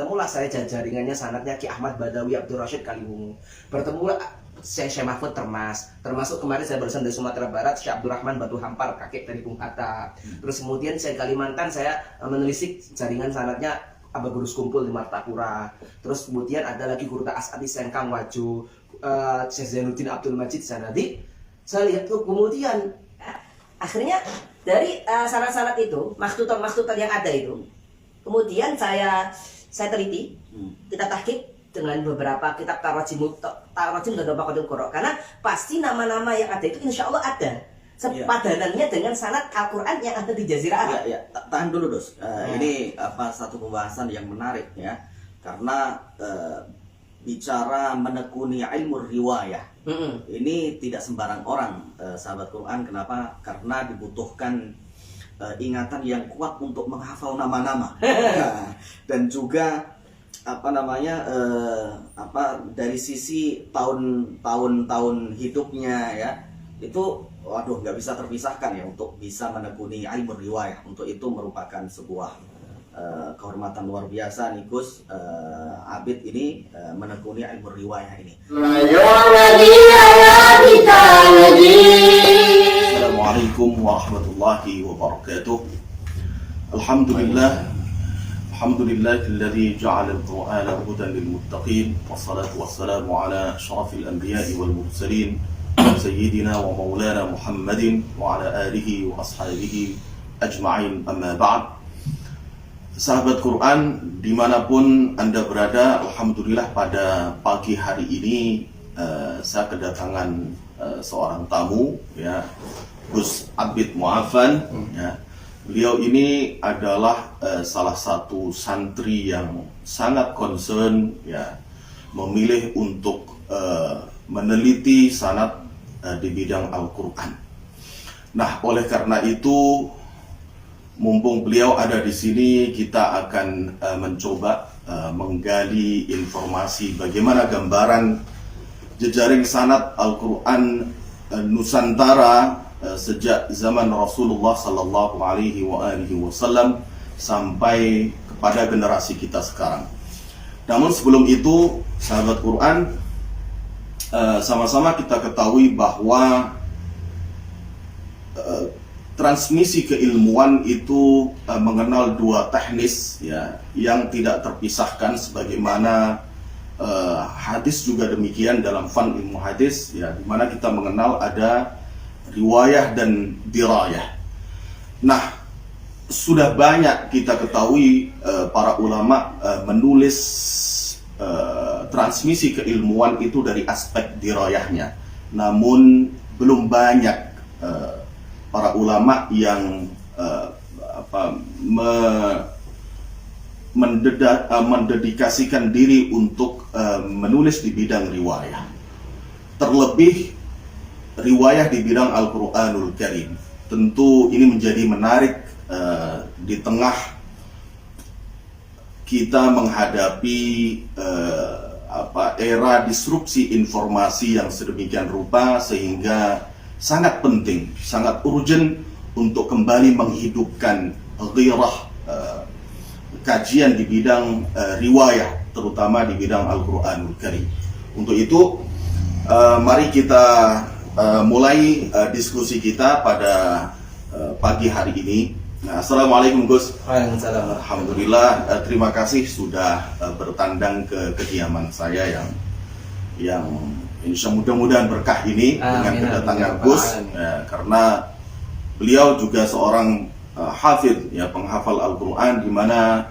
bertemulah saya jaringannya sanadnya Ki Ahmad Badawi Abdul Rashid Kaliwungu, bertemulah Syekh Mahfud Termas, termasuk kemarin saya barusan dari Sumatera Barat Syekh Abdurrahman Batu Hampar, kakek dari Bung Hatta. Terus kemudian saya Kalimantan, saya menelisik jaringan sanadnya Aba Gurus Kumpul di Martapura. Terus kemudian ada lagi Guru Asadi Sengkang Waju, Syekh Zainuddin Abdul Majid Sanadi. Saya lihat tuh kemudian akhirnya dari sanad-sanad itu, maktutat yang ada itu, kemudian saya teliti, kita tahqiq dengan beberapa kitab tarajim dan beberapa kodok Qur'an, karena pasti nama-nama yang ada itu insya Allah ada sepadanannya dengan sanad Al-Quran yang ada di Jazirah Arab. Ya, tahan dulu Dos. Ini satu pembahasan yang menarik ya, karena bicara menekuni ilmu riwayah ini tidak sembarang orang, sahabat Quran. Kenapa? Karena dibutuhkan ingatan yang kuat untuk menghafal nama-nama dan juga dari sisi tahun hidupnya ya, itu waduh nggak bisa terpisahkan ya untuk bisa menekuni ilmu riwayah. Untuk itu merupakan sebuah kehormatan luar biasa nih Gus Abid ini menekuni ilmu riwayah ini. Assalamualaikum warahmatullahi wabarakatuh. Alhamdulillahilladzi ja'ala al-Qur'ana hudan lil muttaqin, wassalatu wassalamu ala asyrafil anbiya'i wal mursalin sayyidina wa maulana Muhammadin wa ala alihi wa ashabihi ajma'in, amma ba'd. Sahabat Quran dimanapun Anda berada, alhamdulillah pada pagi hari ini saya kedatangan seorang tamu ya, Gus Abid Mu'afan ya. Beliau ini adalah salah satu santri yang sangat concern ya, memilih untuk meneliti sanad di bidang Al-Quran. Nah, oleh karena itu, mumpung beliau ada di sini, kita akan mencoba menggali informasi bagaimana gambaran jejaring sanad Al-Quran Nusantara sejak zaman Rasulullah Sallallahu Alaihi Wasallam sampai kepada generasi kita sekarang. Namun sebelum itu, sahabat Quran, sama-sama kita ketahui bahwa transmisi keilmuan itu mengenal dua teknis ya, yang tidak terpisahkan, sebagaimana hadis juga demikian dalam fan ilmu hadis ya, di mana kita mengenal ada riwayah dan dirayah. Nah, sudah banyak kita ketahui para ulama menulis transmisi keilmuan itu dari aspek dirayahnya. Namun belum banyak para ulama yang mendedikasikan diri untuk menulis di bidang riwayah. Terlebih riwayah di bidang Al-Quranul Karim. Tentu ini menjadi menarik di tengah kita menghadapi era disrupsi informasi yang sedemikian rupa, sehingga sangat penting, sangat urgent untuk kembali menghidupkan ghirah kajian di bidang riwayah, terutama di bidang Al-Quranul Karim. Untuk itu, mari kita mulai diskusi kita pada pagi hari ini. Nah, Assalamualaikum Gus. Waalaikumsalam. Alhamdulillah, terima kasih sudah bertandang ke kediaman saya yang insya mudah-mudahan berkah ini. Amin, dengan kedatangan Gus, karena beliau juga seorang hafidh ya, penghafal Al-Quran, di mana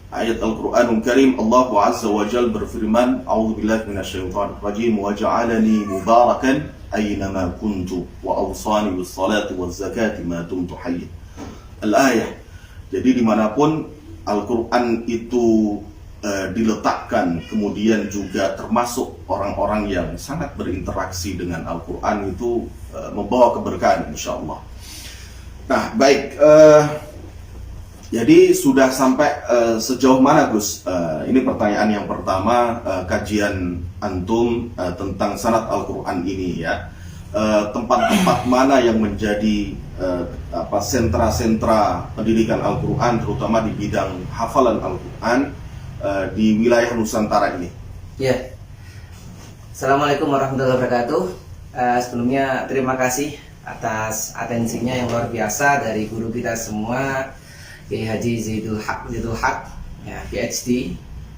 ayat Al-Quranul Karim Allah Azza wa Jalla berfirman, A'udzubillahi minasyaitonir rajim, wa ja'alani mubarakan aynama kuntu wa awsani bis salati waz zakati ma dumtu hayy. Al-ayah. Jadi dimanapun Al-Quran itu diletakkan, kemudian juga termasuk orang-orang yang sangat berinteraksi dengan Al-Quran itu membawa keberkahan insyaallah. Nah, baik, jadi sudah sampai sejauh mana Gus? Ini pertanyaan yang pertama, kajian antum tentang sanad Al-Quran ini ya. Tempat-tempat mana yang menjadi sentra-sentra pendidikan Al-Quran, terutama di bidang hafalan Al-Quran di wilayah Nusantara ini. Ya. Assalamualaikum warahmatullahi wabarakatuh. Sebelumnya terima kasih atas atensinya yang luar biasa dari guru kita semua, Kiai Haji Zaidul Haq, ya, PhD,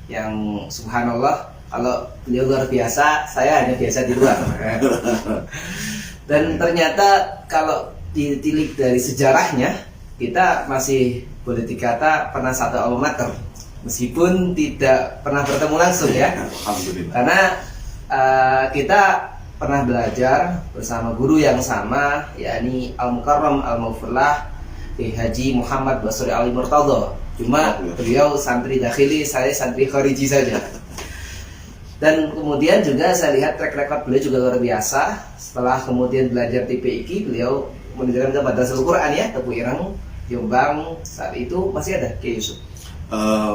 yang subhanallah kalau beliau luar biasa, saya hanya biasa di luar. Dan ternyata kalau ditilik dari sejarahnya, kita masih boleh dikata pernah satu alma mater, meskipun tidak pernah bertemu langsung ya. Alhamdulillah. Karena kita pernah belajar bersama guru yang sama, yakni Al-Mukarram Al-Maufurlah Kiai Haji Muhammad Basri Ali Murtadha. Cuma beliau santri dakhili, saya santri khariji saja. Dan kemudian juga saya lihat track record beliau juga luar biasa. Setelah kemudian belajar TPIQ, beliau menunjukkan ke Madrasah Al-Quran ya, Tepu Ireng, Jombang. Saat itu masih ada Kiai Yusuf.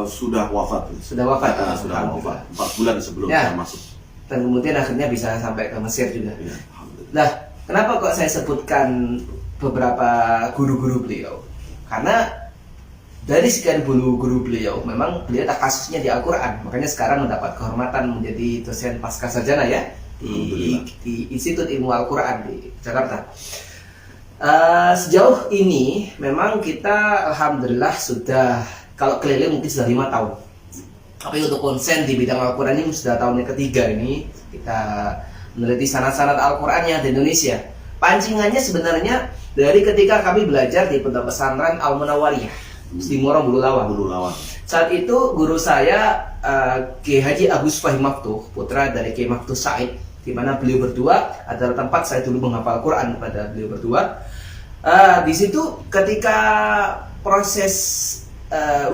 Sudah wafat. Sudah wafat. Sudah wafat. 4 bulan sebelum ya. saya masuk. Dan kemudian akhirnya bisa sampai ke Mesir juga. Ya, alhamdulillah. Nah, kenapa kok saya sebutkan beberapa guru-guru beliau? Karena dari sekian guru beliau, memang beliau tak kasusnya di Al-Quran. Makanya sekarang mendapat kehormatan menjadi dosen pasca sarjana ya di Institut Ilmu Al-Quran di Jakarta. Sejauh ini memang kita alhamdulillah sudah, kalau keliling mungkin sudah 5 tahun. Tapi untuk konsen di bidang Al-Quran ini sudah tahun yang ketiga ini kita meneliti sanad-sanad Al-Qurannya di Indonesia. Pancingannya sebenarnya dari ketika kami belajar di Pondok Pesantren Al-Munawwariyah di Morong Bulu Lawang. Saat itu guru saya Kiai Haji Agus Fahim Maftuh, putra dari Kiai Maftuh Said, di mana beliau berdua adalah tempat saya dulu menghafal Quran kepada beliau berdua. Di situ ketika proses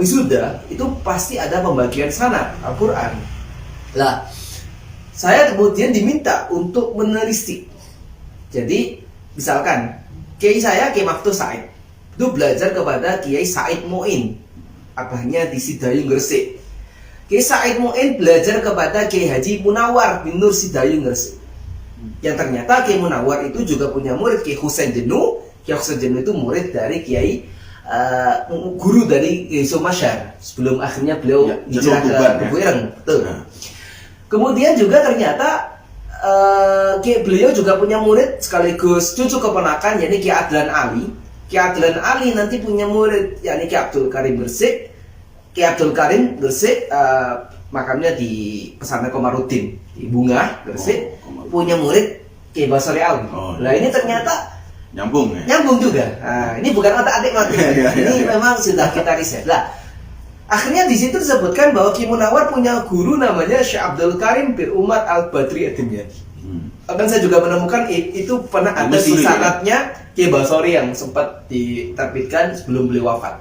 wisuda itu pasti ada pembagian sanad Al-Quran. Lah, saya kemudian diminta untuk menelisik. Jadi, misalkan Kiai saya Kiai Maftuh Said itu belajar kepada Kiai Said Mu'in, abahnya di Sidayung Gresik. Kiai Said Mu'in belajar kepada Kiai Haji Munawar bin Nur Sidayung Gresik. Yang ternyata Kiai Munawar itu juga punya murid Kiai Husain Jenu. Kiai Husain Jenu itu murid dari Kiai guru dari Yusuf Masyar sebelum akhirnya beliau hijrah ke Tepu Ireng. Betul. Kemudian juga ternyata beliau juga punya murid sekaligus cucu keponakan, yakni Kiai Adlan Ali. Kiai Adlan Ali nanti punya murid yakni Kiai Abdul Karim Gresik. Kiai Abdul Karim Gresik makamnya di Pesantren Komarudin di Bunga Gresik, punya murid Kiai Basri Ali. Nah ini ternyata nyambung juga. Nah, ini bukan otak-atik mati. Ini memang sudah kita riset. Lah, akhirnya di situ disebutkan bahwa Kiai Munawar punya guru namanya Syekh Abdul Karim bin Umar Al-Badri Ad-Dimyati. Dan saya juga menemukan itu pernah ada di sanadnya Kiai Basri yang sempat diterbitkan sebelum beliau wafat.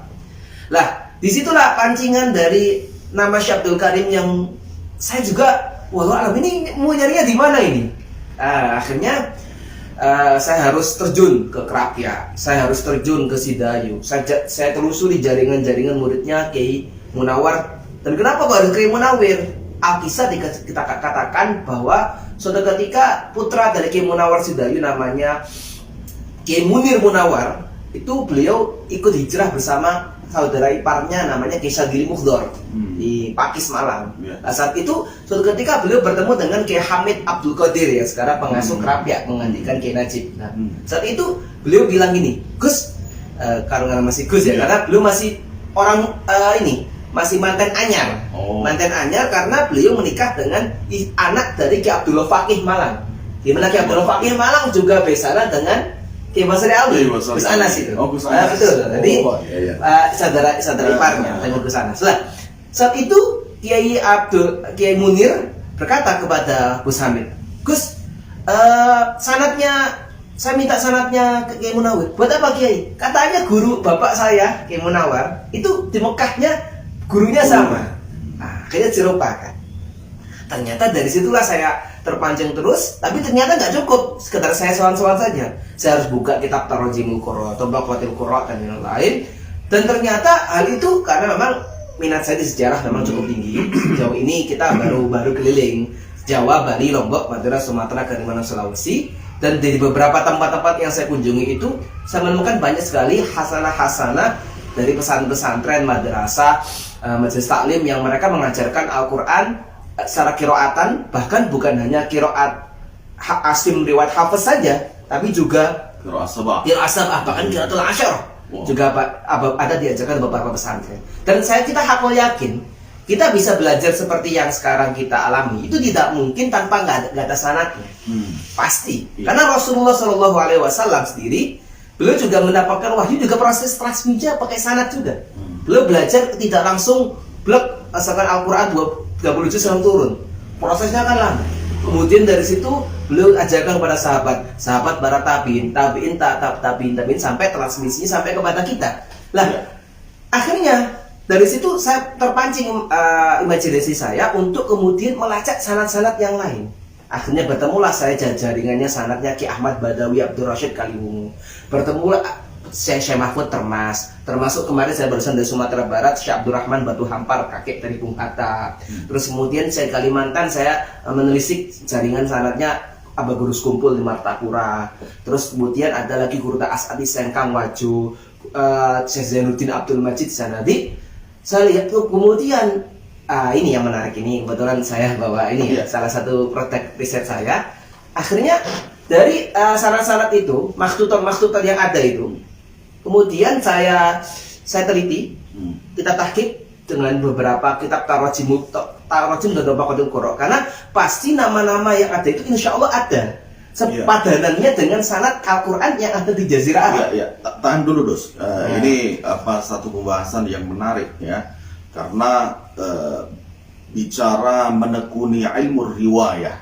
Lah, disitulah pancingan dari nama Syekh Abdul Karim yang saya juga walau alam ini mau nyarinya di mana ini. Akhirnya saya harus terjun ke Krapia, saya harus terjun ke Sidayu, saya telusuri jaringan-jaringan muridnya Kiai Munawar. Dan kenapa kok ada Kiai Munawir? Alkisah kita katakan bahwa suatu ketika putra dari Kiai Munawar Sidayu namanya Kiai Munir Munawar, itu beliau ikut hijrah bersama saudara iparnya namanya Kiai Syadili Mukhdor di Pakis Malang. Nah, saat itu suatu ketika beliau bertemu dengan Kiai Hamid Abdul Qadir yang sekarang pengasuh Krapia menggantikan Kiai Najib. Nah, saat itu beliau bilang gini, Gus, karena masih Gus ya, karena beliau masih orang masih mantan anyar. Mantan anyar karena beliau menikah dengan anak dari Kiai Abdullah Faqih Malang. Di mana Kiai Abdullah Faqih Malang juga besaran dengan Kiai Basri Ali, Gus Anas itu. Gus Anas. Betul. Jadi saudara iparnya dengan Gus Anas. Lah, saat itu Kiai Munir berkata kepada Gus Hamid, Gus, saya minta sanadnya ke Kiai Munawir. Buat apa Kiai? Katanya guru bapak saya Kiai Munawar itu di Mekahnya gurunya sama. Nah, akhirnya dirupakan. Ternyata dari situlah saya terpancing terus, tapi ternyata nggak cukup sekedar saya soal-soal saja. Saya harus buka kitab Tarjimul Qurra, Tabaqatul Qurra dan yang lain. Dan ternyata hal itu karena memang minat saya di sejarah memang cukup tinggi. Sejauh ini kita baru keliling Jawa, Bali, Lombok, Madura, Sumatera, Kalimantan, Sulawesi. Dan di beberapa tempat-tempat yang saya kunjungi itu, saya menemukan banyak sekali hasanah-hasanah dari pesantren-pesantren, madrasah, majelis taklim yang mereka mengajarkan Al-Quran secara kiroatan, bahkan bukan hanya kiroat asim riwayat hafiz saja, tapi juga Qira'ah sabah. kiroat sabah, bahkan kiraatul asyar juga ada diajarkan di beberapa pesantren. Dan kita hakul yakin kita bisa belajar seperti yang sekarang kita alami itu tidak mungkin tanpa nggak ada sanadnya. Pasti. Karena Rasulullah Shallallahu Alaihi Wasallam sendiri, beliau juga mendapatkan wahyu juga proses transmisinya pakai sanad juga. Beliau belajar tidak langsung blok asalkan Al-Quran 30 juz langsung turun. Prosesnya kan lama. Kemudian dari situ beliau ajarkan kepada sahabat para tabiin sampai transmisinya sampai kepada kita. Lah, akhirnya dari situ saya terpancing imajinasi saya untuk kemudian melacak sanad-sanad yang lain. Akhirnya bertemulah saya jaringannya sanadnya Ki Ahmad Badawi Abdul Rashid Kaliwungu. Bertemulah Syekh Mahfud termasuk kemarin saya barusan dari Sumatera Barat Syekh Abdurrahman Batu Hampar, kakek dari Bung Hatta. Terus kemudian saya Kalimantan saya menelisik jaringan sanadnya Aba Gurus Kumpul di Martapura. Terus kemudian ada lagi Gurta As'adi Sengkang Waju, Syekh Zainuddin Abdul Majid Sanadi. Saya lihat tuh kemudian ini yang menarik, ini kebetulan saya bawa ini salah satu proyek riset saya. Akhirnya dari sanad-sanad itu, maktutat yang ada itu, kemudian saya teliti, kita tahqiq dengan beberapa kitab tarajim dan beberapa kutub Qur'an, karena pasti nama-nama yang ada itu insya Allah ada sepadanannya dengan sanad Al-Quran yang ada di Jazirah Arab. Tahan dulu, Dos. Ini satu pembahasan yang menarik ya, karena bicara menekuni ilmu riwayah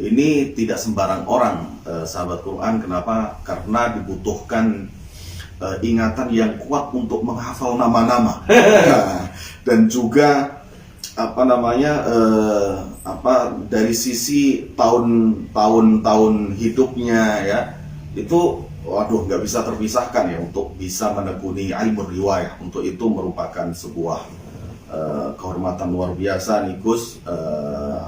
ini tidak sembarang orang, sahabat Quran. Kenapa? Karena dibutuhkan ingatan yang kuat untuk menghafal nama-nama dan juga dari sisi tahun hidupnya ya, itu waduh nggak bisa terpisahkan ya untuk bisa menekuni ilmu riwayah. Untuk itu merupakan sebuah kehormatan luar biasa nih Gus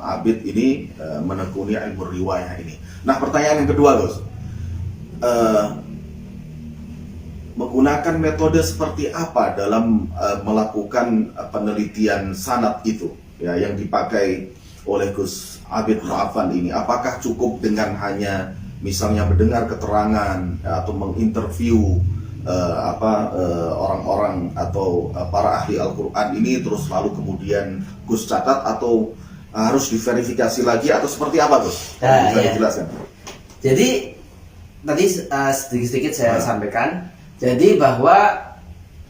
Abid ini menekuni ilmu riwayah ini. Nah, pertanyaan yang kedua, Gus, menggunakan metode seperti apa dalam melakukan penelitian sanad itu ya yang dipakai oleh Gus Abid Mu'afan ini? Apakah cukup dengan hanya misalnya mendengar keterangan atau menginterview orang-orang atau para ahli Al-Quran ini terus lalu kemudian Gus catat, atau harus diverifikasi lagi, atau seperti apa, Gus? Bisa dijelaskan? Jadi tadi sedikit-sedikit saya sampaikan. Jadi bahwa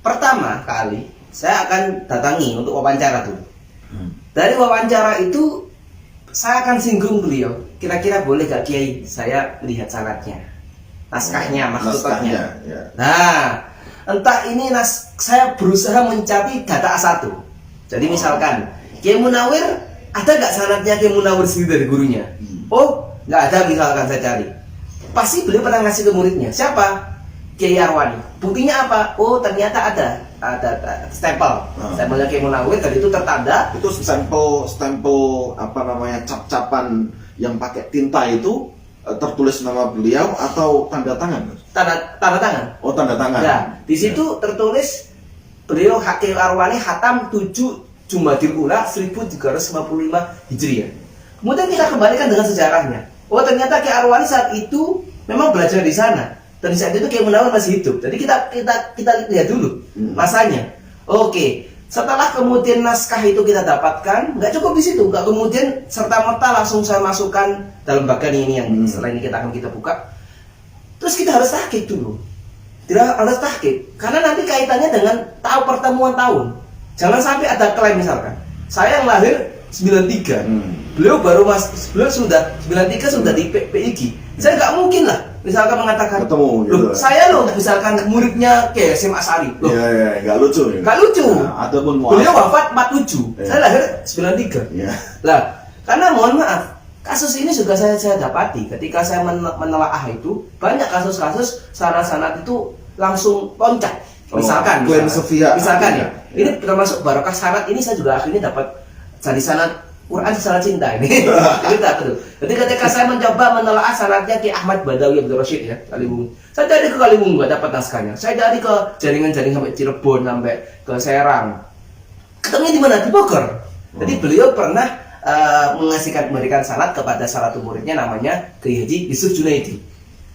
pertama kali saya akan datangi untuk wawancara dulu. Dari wawancara itu saya akan singgung beliau. Kira-kira boleh gak Kiai saya lihat sanadnya, naskahnya, maktutatnya. Nah, entah ini saya berusaha mencari data A1. Jadi misalkan Kiai Munawir, ada gak sanadnya Kiai Munawir sendiri dari gurunya? Oh, gak ada, misalkan saya cari. Pasti beliau pernah ngasih ke muridnya. Siapa? Kiai Arwani. Buktinya apa? Oh, ternyata ada stempel. Stempelnya Kiai Munawir, dan itu tertanda. Itu stempel cap-capan yang pakai tinta itu tertulis nama beliau atau tanda tangan? Tanda tangan. Oh, tanda tangan. Ya, di situ tertulis beliau Kiai Arwani Hatam 7 Jumadil Ula 1355 Hijriah. Kemudian kita kembalikan dengan sejarahnya. Oh, ternyata Kiai Arwani saat itu memang belajar di sana. Dan saat itu Kiai Munawir masih hidup. Jadi kita lihat dulu masanya. Oke. Setelah kemudian naskah itu kita dapatkan, nggak cukup di situ, nggak kemudian serta-merta langsung saya masukkan dalam bagian ini yang setelah ini kita buka. Terus kita harus tahqiq dulu. Tidak harus tahqiq, karena nanti kaitannya dengan pertemuan tahun. Jangan sampai ada klaim misalkan, saya yang lahir 93, beliau sudah 93 sudah di PIG. Saya nggak mungkin lah, misalkan mengatakan, ketemu gitu. Saya misalkan muridnya kayak SM Asari. Iya, nggak lucu. Nggak lucu. Nah, ataupun beliau wafat 47, saya lahir 93. Lah, karena mohon maaf, kasus ini juga saya dapati ketika saya menelaah itu, banyak kasus-kasus sanad-sanad itu langsung loncat. Misalkan ya, ini termasuk barokah sanad ini, saya juga akhirnya dapat dari sanad Quran salah cinta ini. Cerita tuh. Jadi ketika saya mencoba menelaah sanadnya Ki Ahmad Badawi Abdul Rashid ya, Kaliwungu. Saya dari ke Kaliwungu nggak dapat naskahnya. Saya dari ke jaringan-jaringan sampai Cirebon, sampai ke Serang. Ketemunya di mana? Di Bogor. Jadi beliau pernah memberikan sanad kepada salah satu muridnya namanya Kiai Haji Yusuf Junaidi.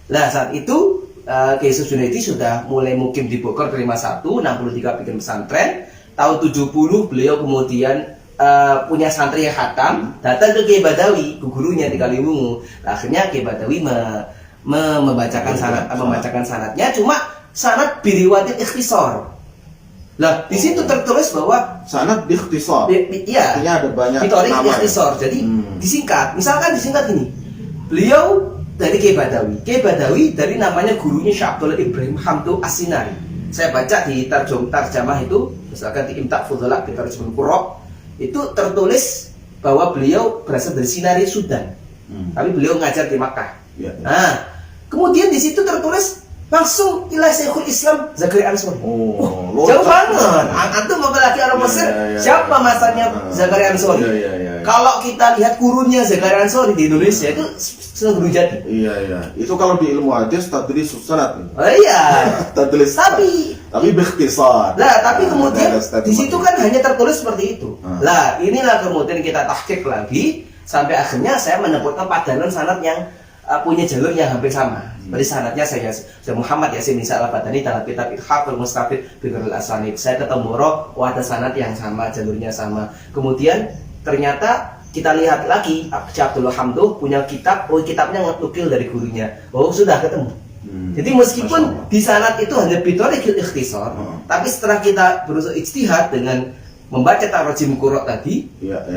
Nah saat itu Kiai Yusuf Junaidi sudah mulai mukim di Bogor terima 1, 63 bikin pesantren. Tahun 70 beliau kemudian punya santri yang khatam, datang ke Kiai Badawi, gurunya di Kaliwungu. Nah, akhirnya Kiai Badawi membacakan sanadnya, cuma sanad biriwayatil ikhtisar. Lah, di situ tertulis bahwa Sanad ikhtisar. Iya. Artinya ada banyak Bitorik nama. ikhtisar. Jadi disingkat. Misalkan disingkat gini. Beliau dari Kiai Badawi. Kiai Badawi dari namanya gurunya Syekh Abdullah Ibrahim Hamdu As-Sinari. Saya baca di tarjamah itu, misalkan di Imta' Fudhala bi Tarjamah Qurra, itu tertulis bahwa beliau berasal dari Sinari, Sudan. Tapi beliau ngajar di Makkah. Ya. Nah, kemudian di situ tertulis langsung ila Syekhul Islam Zakaria Ansori. Jauh banget. Antum apalagi orang Mesir, siapa masanya Zakaria Ansori? Kalau kita lihat kurunnya Zakaria Ansori di Indonesia itu senang guru jadi. Iya. Itu kalau di ilmu hadis tadlis sanad. Oh iya. Tadlis. Tapi berikhtisar. Lah, tapi kemudian di situ kan hanya tertulis seperti itu. Lah, inilah kemudian kita tahqiq lagi sampai akhirnya saya menemukan padanan sanad yang punya jalur yang hampir sama. Berarti sanadnya saya Muhammad Yasin Nisa Al-Badani dalam kitab Ithaqul Mustafid Bigharul Asanid. Saya ketemu ada sanad yang sama, jalurnya sama. Kemudian ternyata kita lihat lagi Syekh Abdullah Hamdu punya kitab, kitabnya nukil dari gurunya. Sudah ketemu. Jadi meskipun di sanad itu hanya bitorikil ikhtisar, tapi setelah kita berusaha ijtihad dengan membaca tarjim Qurra tadi,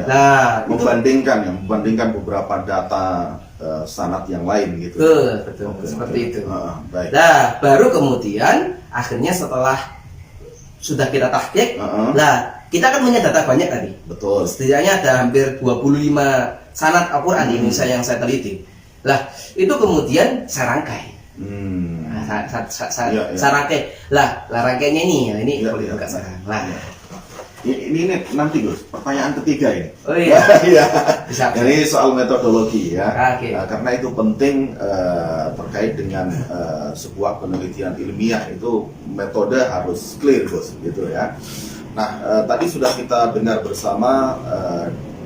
nah membandingkan beberapa data sanad yang lain gitu. Betul, seperti itu. Baik. Nah, baru kemudian akhirnya setelah sudah kita tahqiq, kita kan punya data banyak tadi. Betul. Setidaknya ada hampir 25 sanad Al-Qur'an di Indonesia yang saya teliti. Lah, itu kemudian saya rangkai. Saya rangkai. Lah rangkainya ini boleh buka sekarang. Lah. Ini nanti Gus, pertanyaan ketiga ini. Oh iya. Bisa. Ini soal metodologi ya. Okay. Karena itu penting terkait dengan sebuah penelitian ilmiah itu metode harus clear Gus, gitu ya. Nah, tadi sudah kita dengar bersama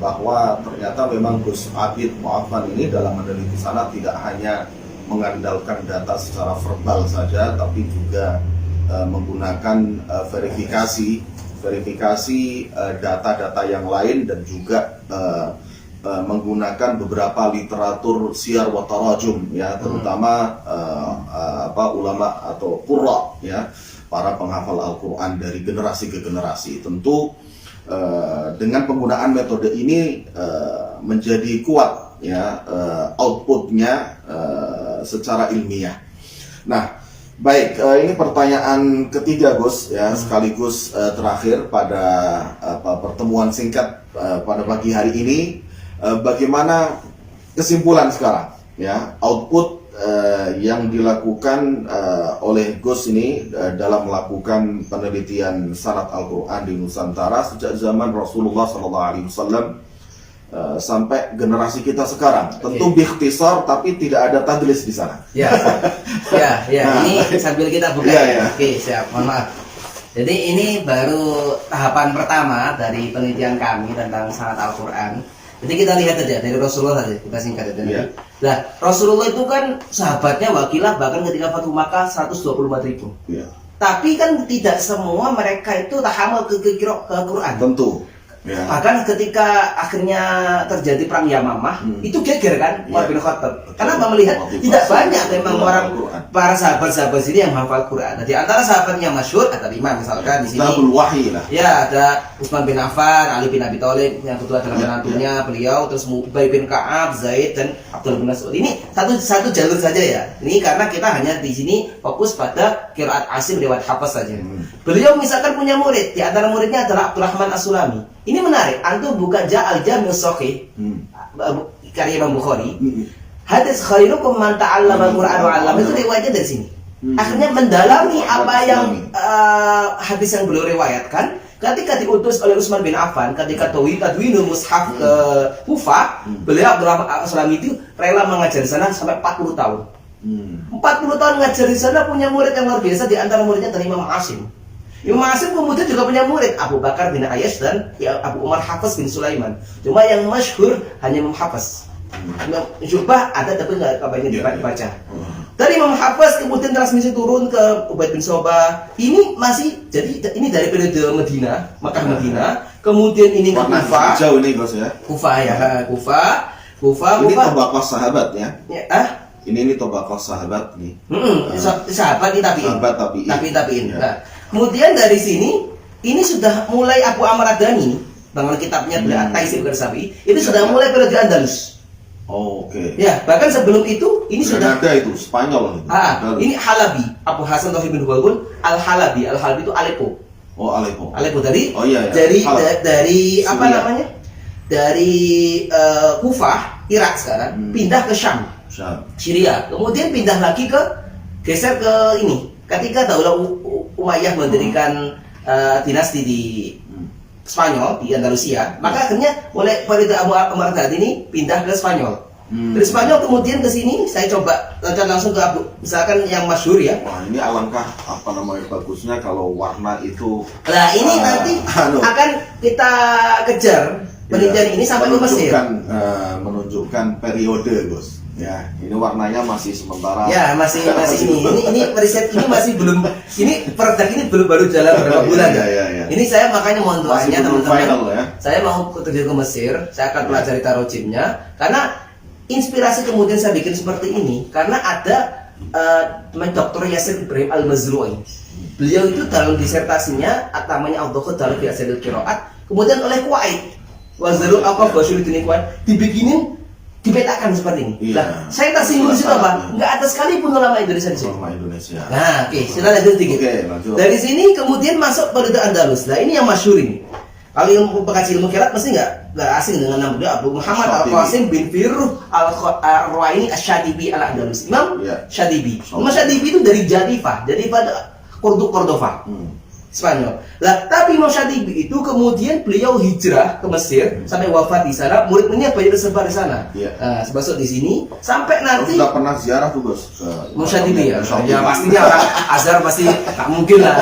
bahwa ternyata memang Gus Abid Mu'affan ini dalam meneliti sanad tidak hanya mengandalkan data secara verbal saja, tapi juga menggunakan verifikasi data-data yang lain dan juga menggunakan beberapa literatur siyar wa tarajum ya, terutama ulama atau qurra ya, para penghafal Al-Qur'an dari generasi ke generasi. Tentu dengan penggunaan metode ini menjadi kuat ya outputnya secara ilmiah. Nah, baik, ini pertanyaan ketiga Gus ya, sekaligus terakhir pada pertemuan singkat pada pagi hari ini. Bagaimana kesimpulan sekarang ya, output yang dilakukan oleh Gus ini dalam melakukan penelitian sanad Al-Qur'an di Nusantara sejak zaman Rasulullah SAW sampai generasi kita sekarang. Tentu biikhtisar tapi tidak ada tadlis di sana. Ya. Nah, ini sambil kita buka ya. Oke, siap. Mohon maaf. Jadi ini baru tahapan pertama dari penelitian kami tentang sanad Al-Qur'an. Jadi kita lihat aja dari Rasulullah saja, kita singkat aja. Nah, Rasulullah itu kan sahabatnya wakilah bahkan ketika Fathu Makkah 124.000. Tapi kan tidak semua mereka itu tahammul ke Quran. Tentu. Bahkan ketika akhirnya terjadi perang Yamamah, itu geger kan Umar bin Khattab. Karena melihat tidak banyak memang orang para sahabat-sahabat sini yang menghafal Quran. Nah, di antara sahabatnya masyhur ada 5 misalkan di sini. Ya, ada Utsman bin Affan, Ali bin Abi Thalib yang kedua adalah menantunya beliau, terus Ubay bin Ka'ab, Zaid dan Abdullah bin Mas'ud. Ini satu jalur saja ya. Ini karena kita hanya di sini fokus pada qiraat Asim riwayat Hafs saja. Beliau misalkan punya murid, di antara muridnya adalah Abdurrahman As-Sulami. Ini menarik, antum buka Al-Jami' Shahih karya Imam Bukhari. Hadis khairukum man ta'allama al-Qur'an wa 'allama, itu riwayatnya dari sini. Akhirnya mendalami apa yang hadis yang beliau riwayatkan, ketika diutus oleh Utsman bin Affan ketika tadwinul mushaf ke Kufah, beliau Abdurrahman As-Sulami itu rela mengajar di sana sampai 40 tahun. 40 tahun ngajar di sana, punya murid yang luar biasa. Di antara muridnya dari Imam Asim. Imam Asim kemudian juga punya murid Abu Bakar bin Ayyash dan Abu Umar Hafiz bin Sulaiman. Cuma yang masyhur hanya Imam Hafiz. Imam Syu'bah ada tapi nggak banyak dibaca. Dari Imam Hafiz kemudian transmisi turun ke Ubaid bin Sobah. Ini masih jadi ini dari periode Medina, Makkah Medina. Kemudian ini ke Warna Kufah. hijau ini Gus ya. Kufah ya, Kufah. Ini tobakoh sahabat ya. Ini tobakoh sahabat nih. Sahabat ini tabiin. Sahabat tabiin. Ya. Nah, kemudian dari sini ini sudah mulai Abu Amr Ad-Dani, bangun kitabnya beliau At-Taisir Bersabi, itu sudah mulai periode Andalus. Oh, oke. Ya, bahkan sebelum itu ini sudah ada itu Spanyol itu. Ini Halabi, Abu Hasan Tauhid bin Walbun Al-Halabi. Al-Halabi itu Aleppo. Oh, Aleppo. Aleppo dari iya. dari apa Syria. namanya? Dari Kufah, Irak sekarang, pindah ke Syam. Syria, kemudian pindah lagi geser ke ini. Ketika Daulah Umayyah mendirikan dinasti di Spanyol di Andalusia, maka akhirnya oleh periode Abu Amr Ad-Dani ini pindah ke Spanyol. Dari Spanyol kemudian ke sini, saya coba loncat langsung ke misalkan yang masyhur ya. Wah, ini alangkah bagusnya kalau warna itu. Nah, ini nanti akan kita kejar penelitian ini sampai ke Mesir. Menunjukkan periode, Gus. Ya, ini warnanya masih sementara. Ya, masih ini riset ini masih belum, ini produk ini baru jalan beberapa bulan. Ya. Ini saya makanya mohon doanya teman-teman. Ya. Saya mau terjun ke Mesir, saya akan pelajari tarojimnya karena inspirasi kemudian saya bikin seperti ini karena ada Dr. Yasir Ibrahim Al-Mazrui. Beliau itu dalam disertasinya namanya Al-Dokhod dalam Biasadil Qiraat, kemudian oleh Kuwait Wazirul Awqaf Basyuruddin Kuwait dipetakan seperti ini. Iya. Nah, saya tersinggung di situ apa? Nggak ada sekalipun ulama Indonesia di sini. Ulama Indonesia. Nah, oke, kita lanjut sedikit. Lanjut. Dari sini kemudian masuk periode Andalus. Nah, ini yang masyhur ini. Kalau yang pengkaji ilmu qiraat pasti nggak asing dengan nama beliau Abu Muhammad Al-Qasim bin Firruh Al-Ruwaini Asy-Syadibi Al-Andalus. Imam Syadibi. Imam Syadibi itu dari Jadifah Cordova. Spanyol. Lah, tapi Imam Syadibi itu kemudian beliau hijrah ke Mesir sampai wafat di sana. Murid-muridnya banyak tersebar di sana. Nah, masuk di sini sampai nanti. Sudah pernah ziarah tuh, Gus? Imam Syadibi ya. Ya pastinya orang Azhar pasti tak mungkin lah.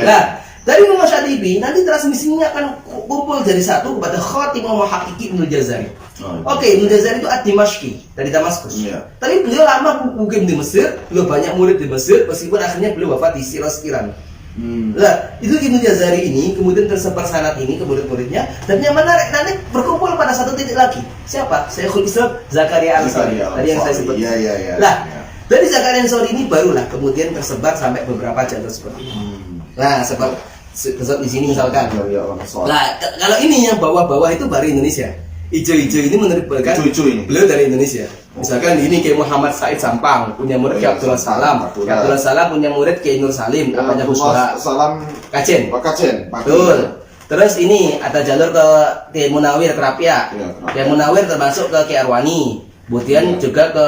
Nah, dari Imam Syadibi nanti transmisinya akan kumpul dari satu kepada Khatimul Muhaqqiqin Ibnu Jazari. Oke, Ibnu Jazari itu Ad-Dimashqi dari Damaskus. Tapi beliau lama mukim di Mesir, beliau banyak murid di Mesir, meskipun akhirnya beliau wafat di Siros, Iran. Lah, itu Ibnu Jazari ini kemudian tersebar sanad ini ke murid-muridnya, dan yang menarik nanti berkumpul pada satu titik lagi. Siapa? Syekhul Islam Zakaria Al-Ansari. Tadi yang saya sebut. Lah, dari Zakaria Al-Ansari ini barulah kemudian tersebar sampai beberapa jalur seperti ini. Nah, sebab di sini misalkan. Nah, kalau ini yang bawah-bawah itu baru Indonesia. Ijo-ijo ini menurut beliau dari Indonesia. Misalkan ini kayak Muhammad Said Sampang punya murid kayak Abdullah Salam. Abdullah Salam punya murid kayak Nur Salim, namanya Busra. Salam Kacen. Betul. Terus ini ada jalur ke Kiai Munawir Kerapia. Kiai Munawir termasuk ke Kiai Arwani. Kemudian juga ke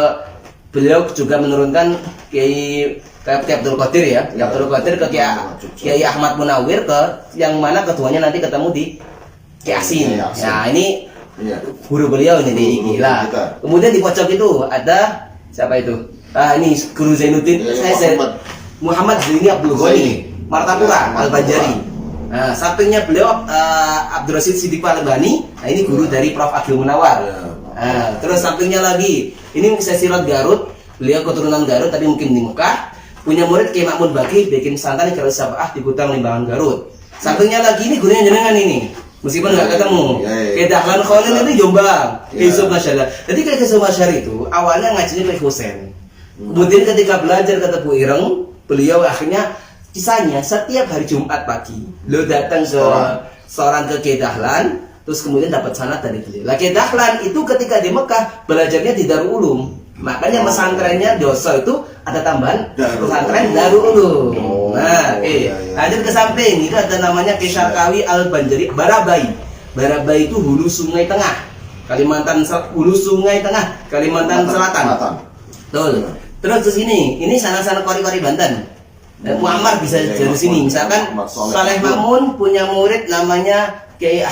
beliau juga menurunkan Kiai Abdul Qadir ya. Abdul Qadir ke Kiai Ahmad Munawir ke yang mana keduanya nanti ketemu di Kiai Asin. Nah, ini guru beliau ini gila. Kemudian di pojok itu ada siapa itu? Ini guru Zainuddin. Muhammad Zaini Abdul Ghani Martapura Al-Banjari. Nah, sampingnya beliau Abdul Rasid Siddiq Al-Bani. Nah, ini guru dari Prof. Agil Munawar. Nah, terus sampingnya lagi ini Sesirat Garut. Beliau keturunan Garut tapi mungkin di Mekah. Punya murid Kiai Makmun Baki bikin pesantren di Garut Sabah di Gudang Limbangan Garut. Sampingnya lagi ini gurunya jenengan ini. Meskipun nggak ketemu, kayak Dahlan Khalil ini Jombang, Yusuf Masyar. Jadi kayak Yusuf Masyar itu awalnya ngajinya ke Husain. Kemudian ketika belajar ke Tebu Ireng, beliau akhirnya kisahnya setiap hari Jumat pagi, beliau datang ke seorang ke Kiai Dahlan, terus kemudian dapat sanad dari beliau. Lah Kiai Dahlan itu ketika di Mekah belajarnya di Darul Ulum, makanya pesantrennya Doso itu ada tambahan pesantren Darul Ulum. Nah, lanjut ke samping itu ada namanya Kiai Syarkawi Al-Banjari Barabai. Barabai itu hulu sungai tengah Kalimantan Selatan. Betul. Terus ini sana-sana Kori-Kori Banten. Muammar bisa dari sini. Misalkan Saleh Mamun punya murid namanya Kiai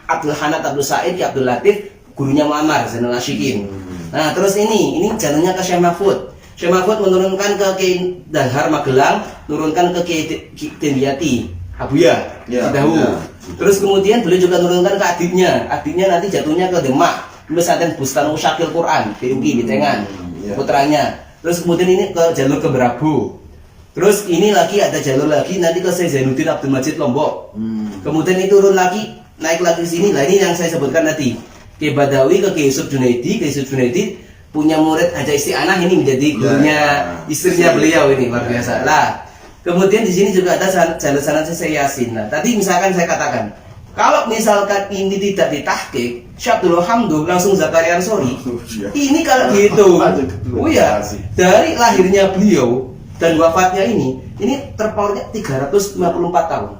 Abdul Hanat Abdul Said, Kiai Abdul Latif, gurunya Muammar Zainul Asyikin. Nah, terus ini jalurnya ke Syekh Mahfud. Syekh Mahfud menurunkan ke Kiai Dahar Magelang, menurunkan ke Kiai Tendiati Abuya Cidahu. Terus kemudian beliau juga menurunkan ke adiknya nanti jatuhnya ke Demak, pesantren Bustanul Syakil Quran di UGI di Tengan, putranya. Terus kemudian ini ke jalur ke Berabu. Terus ini lagi ada jalur lagi nanti ke Syekh Zainuddin Abdul Majid Lombok. Kemudian ini turun lagi, naik lagi ke sini. Nah ini yang saya sebutkan tadi. Kiai Badawi ke Kiai Yusuf Junaidi. Kiai Yusuf Junaidi punya murid Haja Isti'anah, ini menjadi gurunya istrinya beliau, ini luar biasa. Lah, kemudian di sini juga ada jalur sanad Syekh Yasin. Nah, tadi misalkan saya katakan, kalau misalkan ini tidak ditahqiq, Syabdul Hamduh langsung Zakaria Ansori. Ini kalau dihitung, dari lahirnya beliau dan wafatnya ini terpautnya 354 tahun.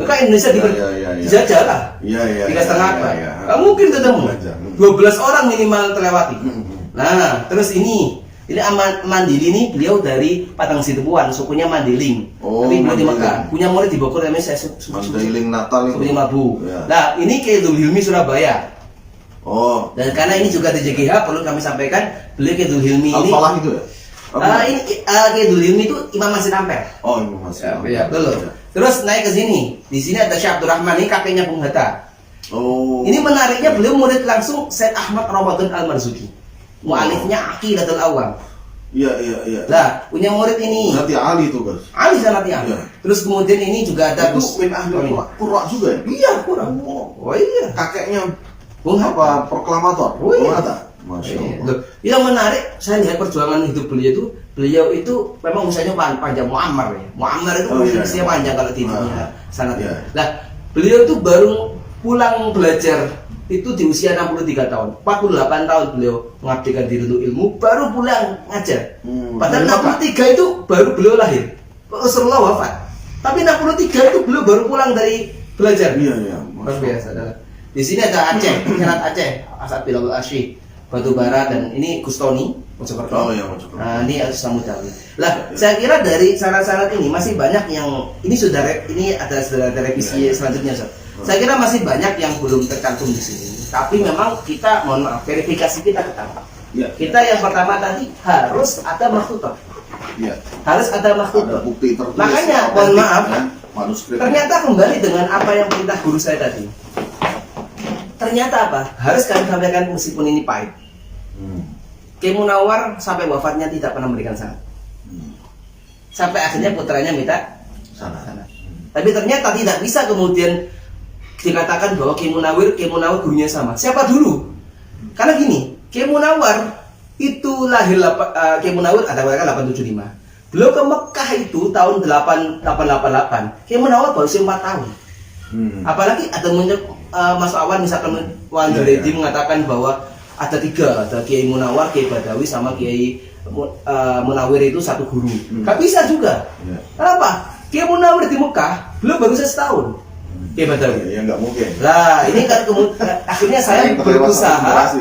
Maka Indonesia dijajah lah, 3,5 abad. Nggak mungkin ketemu. 12 orang minimal terlewati. Nah, terus ini Mandili ini beliau dari Padang Situbuan, sukunya Mandiling. Tapi beliau di Mekah. Punya murid di Bogor namanya saya Mandiling Natal itu. Mabu. Nah, ini Kiai Dzul Hilmi Surabaya. Dan karena ini juga di JGH perlu kami sampaikan, beliau Kiai Dzul Hilmi ini Al-Falah itu ya? ini Kiai Dzul Hilmi itu Imam Masjid Ampere. Imam Masjid. Ya, betul. Terus naik ke sini. Di sini ada Syekh Abdul Rahman, ini kakeknya Bung Hatta. Ini menariknya beliau murid langsung Syed Ahmad Ramadan Al-Marzuki. Mu'alifnya Aqidatul Awam. Iya. Nah, punya murid ini. Nanti Ali itu, Guys. Ali sanad Ali. Terus kemudian ini juga ada Min Ahli Qurra juga ya? Iya, Qurra. Oh iya. Kakeknya Bung Hatta. proklamator. Oh iya. Masya Allah. Loh, yang menarik, saya lihat perjuangan hidup beliau itu memang usianya panjang. Muammar ya. Muammar itu usia panjang kalau di dunia sanad. Nah, beliau itu baru pulang belajar itu di usia 63 tahun. 48 tahun beliau mengabdikan diri untuk ilmu, baru pulang ngajar. Padahal 63 itu baru beliau lahir. Rasulullah wafat. Tapi 63 itu beliau baru pulang dari belajar. Iya. Luar biasa. Di sini ada Aceh, Senat Aceh, Asad Bilal Asyi, Batubara, dan ini Gustoni, Mojokerto. Mojokerto. Nah, ini Samudawi. Lah, saya kira dari sanad-sanad ini masih banyak yang ini sudah ada revisi selanjutnya, Ustaz. Saya kira masih banyak yang belum tercantum di sini. Tapi memang kita, mohon maaf, verifikasi kita ketat. Kita yang pertama tadi harus ada makhtutah. Harus ada makhtutah. Ada bukti tertulis. Makanya, mohon maaf, manuskrip. ternyata kembali dengan apa yang perintah guru saya tadi. Ternyata apa? Harus kami sampaikan meskipun ini pahit. Kiai Munawar sampai wafatnya tidak pernah memberikan sanad. Sampai akhirnya putranya minta sanad. Tapi ternyata tidak bisa kemudian dikatakan bahwa Kiai Munawar gurunya sama. Siapa dulu? Karena gini, Kiai Munawar itu lahir Kiai Munawar ada katakan 875. Beliau ke Mekah itu tahun 888. Kiai Munawar baru 4 tahun. Apalagi ada Mas Awan misalkan Wan Junaidi mengatakan bahwa ada 3, ada Kiai Munawar, Kiai Badawi sama Kiai Munawir itu satu guru. Gak bisa juga. Kenapa? Kiai Munawir di Mekah belum baru setahun. Kiai Badawi. Ya nggak mungkin. Lah, ini kan akhirnya saya berusaha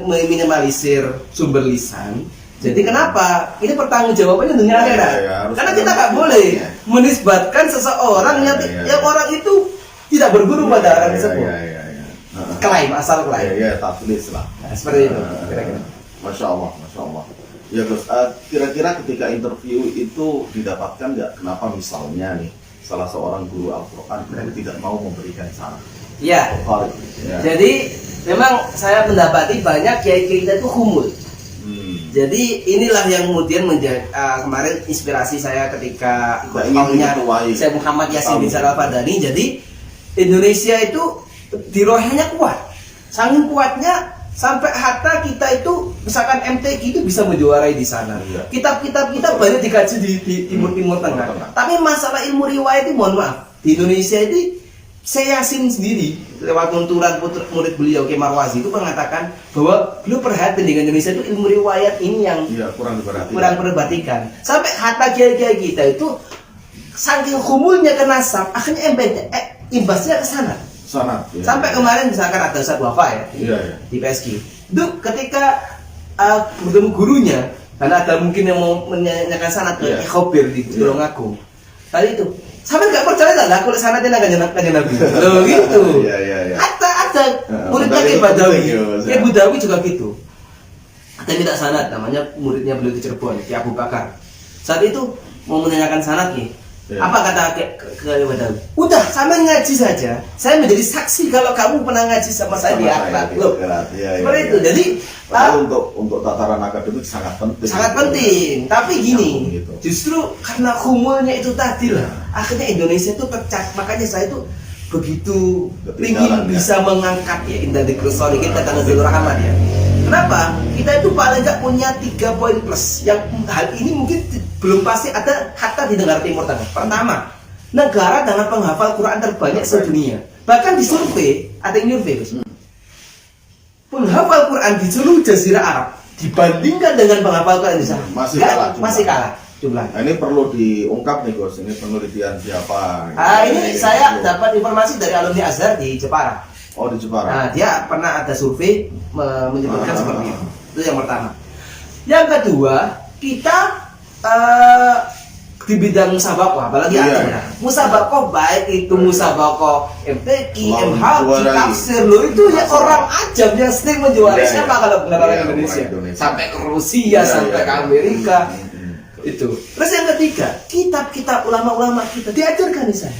meminimalisir sumber lisan. Jadi kenapa? Ini pertanggungjawabannya dunia akhirat. Karena kita nggak boleh menisbatkan seseorang yang orang itu tidak berguru pada orang tersebut. Klaim, asal klaim. Taflis lah. Nah, seperti itu. Kira-kira. Masya Allah. Ya Gus, kira-kira ketika interview itu didapatkan nggak? Kenapa misalnya nih salah seorang guru Al-Quran tidak mau memberikan saran? Iya. Jadi memang saya mendapati banyak kiai-kiai kita itu humul. Jadi inilah yang kemudian menjadi kemarin inspirasi saya ketika ikut kaumnya Syekh Muhammad Yasin bin Shalal Al-Fadani. Jadi Indonesia itu dirohnya kuat, saking kuatnya sampai Hatta kita itu misalkan MTQ itu bisa menjuarai di sana. Kitab-kitab kita banyak dikaji di Timur Tengah. Tapi masalah ilmu riwayat itu mohon maaf di Indonesia ini saya Yasin sendiri lewat tuntunan murid beliau Kiai Marwazi itu mengatakan bahwa beliau perhatian dengan Indonesia itu ilmu riwayat ini yang kurang diperhatikan. Sampai Hatta kiai-kiai kita itu saking humulnya ke nasab, akhirnya imbasnya ke sana. Sampai kemarin misalkan ada Ustaz Wafa di PSG. Itu ketika bertemu gurunya, Karena ada mungkin yang mau menyanyikan sanad ke Iya. Khobir di Tulungagung. Tadi itu, sampai nggak percaya lah kalau sanadnya nggak Nabi. Loh gitu. Iya. Ada muridnya Padahal kayak itu Badawi, penting ya, Mas, ya. kayak Budawi juga gitu. Ada yang minta sanad, namanya muridnya beliau di Cirebon, kayak Abu Bakar. Saat itu mau menanyakan sanad nih. Iya. Apa kata ke Badawi? Udah, sama ngaji saja. Saya menjadi saksi kalau kamu pernah ngaji sama saya di akhirat. Loh, seperti itu. Jadi Padahal untuk tataran akademik sangat penting. sangat penting. Tapi gini, Nyambung gitu. justru karena humulnya itu tadi lah, akhirnya Indonesia itu pecah. Makanya saya itu begitu Ketinggalan, ingin ya. bisa mengangkat ya Indah Dikrusoli kita kata Nazilur Rahman ya. Kenapa? Kita itu paling nggak punya 3 poin plus yang hal ini mungkin belum pasti ada hatta di negara Timur Tengah. Pertama, negara dengan penghafal Quran terbanyak sedunia. Bahkan di survei, ada yang nyurvei Gus. Penghafal Quran di seluruh Jazirah Arab dibandingkan dengan penghafal Quran di sana Masih nggak, kalah jumlah. masih kalah jumlahnya. Nah, ini perlu diungkap nih Gus, ini penelitian siapa? Ini saya dapat informasi dari alumni Azhar di Jepara. Oh, di Jepara. Nah, dia pernah ada survei menyebutkan Ah. seperti itu. Itu yang pertama. Yang kedua, kita di bidang musabakoh, apalagi Iya, akhirnya. iya. Musabakoh baik itu musabakoh MTQ, Selalu MHQ, menjuarai. tafsir lo itu ya Masalah. orang ajam yang sering menjuarai. Iya, Siapa iya. kalau benar orang Iya, Indonesia? orang Indonesia. Sampai ke Rusia, Iya, sampai iya, ke iya. Amerika. Hmm. Itu. Terus yang ketiga, kitab-kitab ulama-ulama kita diajarkan di sana.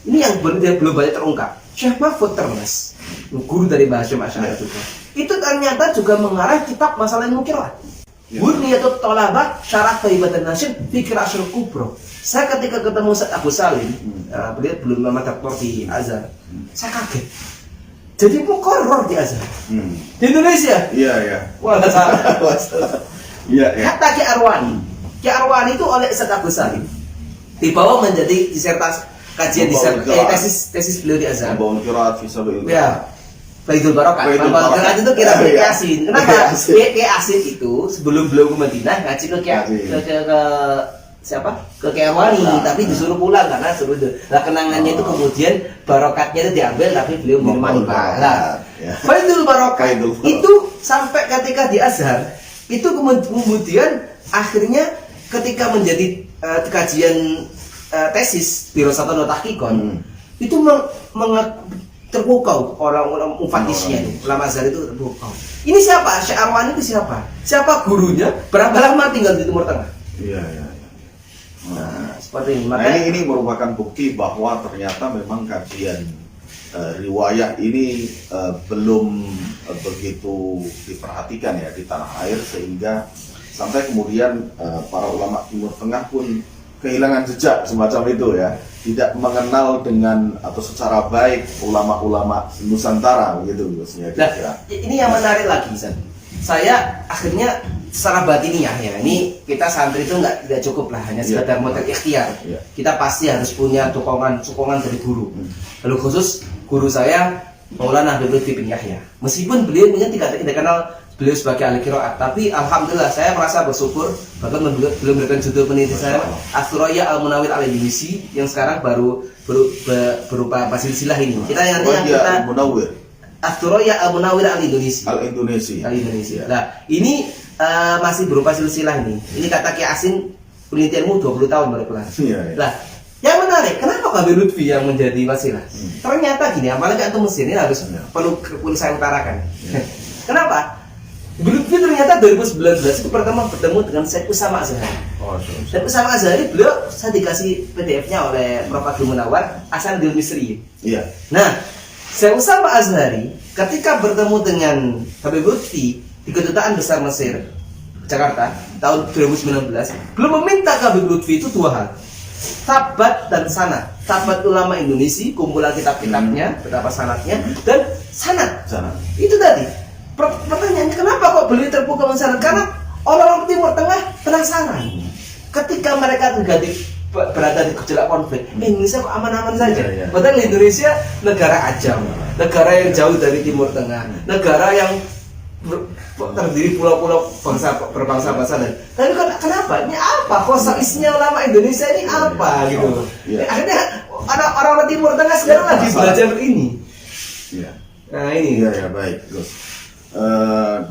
Ini yang belum banyak terungkap. Syekh Mahfud Termas, guru dari Bahasa Masyarakat juga. Itu ternyata juga mengarah kitab masalah ilmu qiraat. Ya. Burniyatut Thalabah Syarah Thayyibatul Nasyid fi Qira'atul Kubra. Saya ketika ketemu Ustaz Abu Salim, beliau belum lama doktor di Azhar. Saya kaget. Jadi muqarrar di Azhar. Di Indonesia. Iya. Wah, nggak salah. Iya. Kata Ki Arwani. Ki Arwani itu oleh Ustaz Abu Salim dibawa menjadi disertasi kajian tesis beliau di Azhar. Membangun qiraat fi sabilillah. Ya, Faidul Barokah. Faidul Membangun Barokah. qiraat itu kira Iya. Ki Asin. Kenapa? Ki Asin itu sebelum beliau ke Madinah ngaji ke siapa? Ke Ki Arwani, tapi disuruh pulang karena suruh itu. Nah, kenangannya itu kemudian barokatnya itu diambil tapi beliau menerima pahala. Ya. Faidul Barokah Faidul Barokah. itu sampai ketika di Azhar itu kemudian akhirnya ketika menjadi kajian tesis di Rosaton Tahqiqon itu terpukau orang-orang mufatisnya itu, ulama Azhar itu terpukau. Ini siapa? Syekh Arwani itu siapa? Siapa gurunya? Berapa lama tinggal di Timur Tengah? Iya. Nah, seperti ini. Nah, Makanya ini merupakan bukti bahwa ternyata memang kajian riwayah ini belum begitu diperhatikan ya di tanah air, sehingga sampai kemudian para ulama Timur Tengah pun kehilangan jejak semacam itu ya, tidak mengenal dengan atau secara baik ulama-ulama Nusantara begitu Gusnya. nah, ini yang menarik lagi, San. Saya akhirnya secara batiniah ya, ini kita santri itu nggak cukup lah hanya sekedar modal ikhtiar. Iya. Kita pasti harus punya sokongan dari guru. Lalu khusus guru saya Maulana Habib Lutfi bin Yahya. Meskipun beliau punya tidak kenal beliau sebagai ahli qiraat, tapi alhamdulillah saya merasa bersyukur bahkan belum memberikan judul penelitian saya As-Suraya Al-Munawwir Al-Indonesia yang sekarang baru berupa silsilah ini. Kita nanti yang kita Munawwir As-Suraya Al-Munawwir Al-Indonesia. Al-Indonesia. Nah, ini masih berupa silsilah ini. Ini kata Ki Asin, penelitianmu 20 tahun baru kelar. Iya. Nah, yang menarik, kenapa Habib Lutfi yang menjadi wasilah? Ternyata gini, apalagi antum mesin ini harus perlu saya utarakan. Kenapa? Habib Lutfi ternyata 2019 itu pertama bertemu dengan Syekh Usama Azhari. Dan Usama Azhari beliau saya dikasih PDF-nya oleh Prof. Abdul Munawar Hasan Dil Misri. Iya. Nah, Syekh Usama Azhari ketika bertemu dengan Habib Lutfi di Kedutaan Besar Mesir Jakarta tahun 2019, belum meminta ke Habib Lutfi itu 2 hal. Tabat dan sanad. Tabat ulama Indonesia, kumpulan kitab-kitabnya, betapa sanadnya, dan sanad. Itu tadi. Pertanyaannya kenapa kok beliau terpukau dengan sanad? Karena orang-orang Timur Tengah penasaran. Ketika mereka berada di gejolak konflik, Indonesia kok aman-aman saja. Iya. Padahal Indonesia negara ajam, negara yang jauh dari Timur Tengah, negara yang terdiri pulau-pulau berbangsa-bangsa dan tapi kenapa? Ini apa? Khosaisnya ulama Indonesia ini apa gitu? Iya. Akhirnya orang-orang Timur Tengah sekarang lagi belajar ini. Iya. Nah ini. Iya, baik, Gus.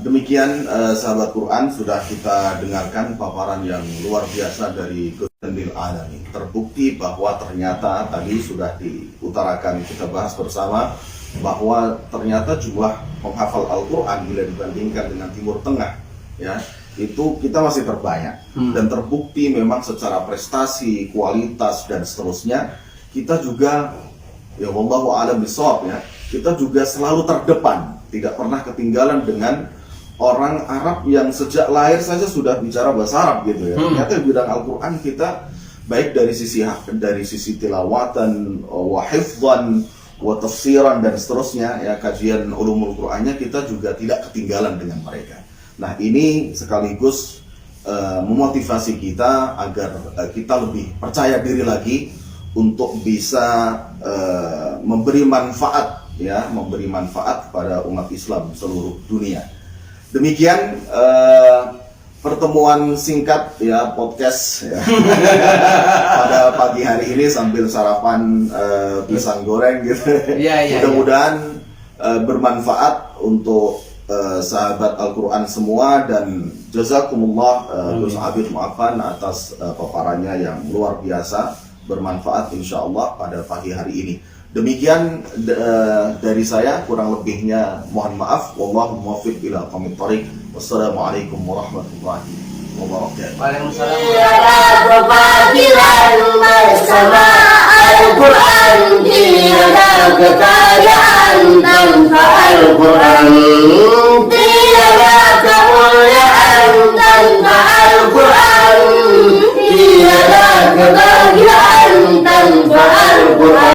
Demikian sahabat Quran, sudah kita dengarkan paparan yang luar biasa dari Ghazalil Alamin. Terbukti bahwa ternyata tadi sudah diutarakan, kita bahas bersama bahwa ternyata jumlah penghafal Al-Quran bila dibandingkan dengan Timur Tengah, ya, itu kita masih terbanyak. Dan terbukti memang secara prestasi, kualitas dan seterusnya kita juga, ya wallahu a'lam bishawab, ya, kita juga selalu terdepan, tidak pernah ketinggalan dengan orang Arab yang sejak lahir saja sudah bicara bahasa Arab gitu ya. Ternyata di bidang Al-Quran kita baik dari sisi tilawatan, wa hifdzan, wa tafsiran dan seterusnya, ya, kajian ulumul Qur'annya kita juga tidak ketinggalan dengan mereka. Nah, ini sekaligus memotivasi kita agar kita lebih percaya diri lagi untuk bisa memberi manfaat, ya, memberi manfaat kepada umat Islam seluruh dunia. Demikian pertemuan singkat, ya, podcast, ya, pada pagi hari ini sambil sarapan pisang goreng gitu. Mudah-mudahan bermanfaat untuk sahabat Al-Quran semua, dan jazakumullah Gus Abid Mu'afan atas paparannya yang luar biasa, bermanfaat insyaallah pada pagi hari ini. Demikian dari saya, kurang lebihnya mohon maaf. Wallahu muwaffiq ila aqwamit thoriq. Wassalamualaikum warahmatullahi wabarakatuh. Waalaikumsalam. bersama Al-Quran, tiada kekayaan tanpa Al-Quran.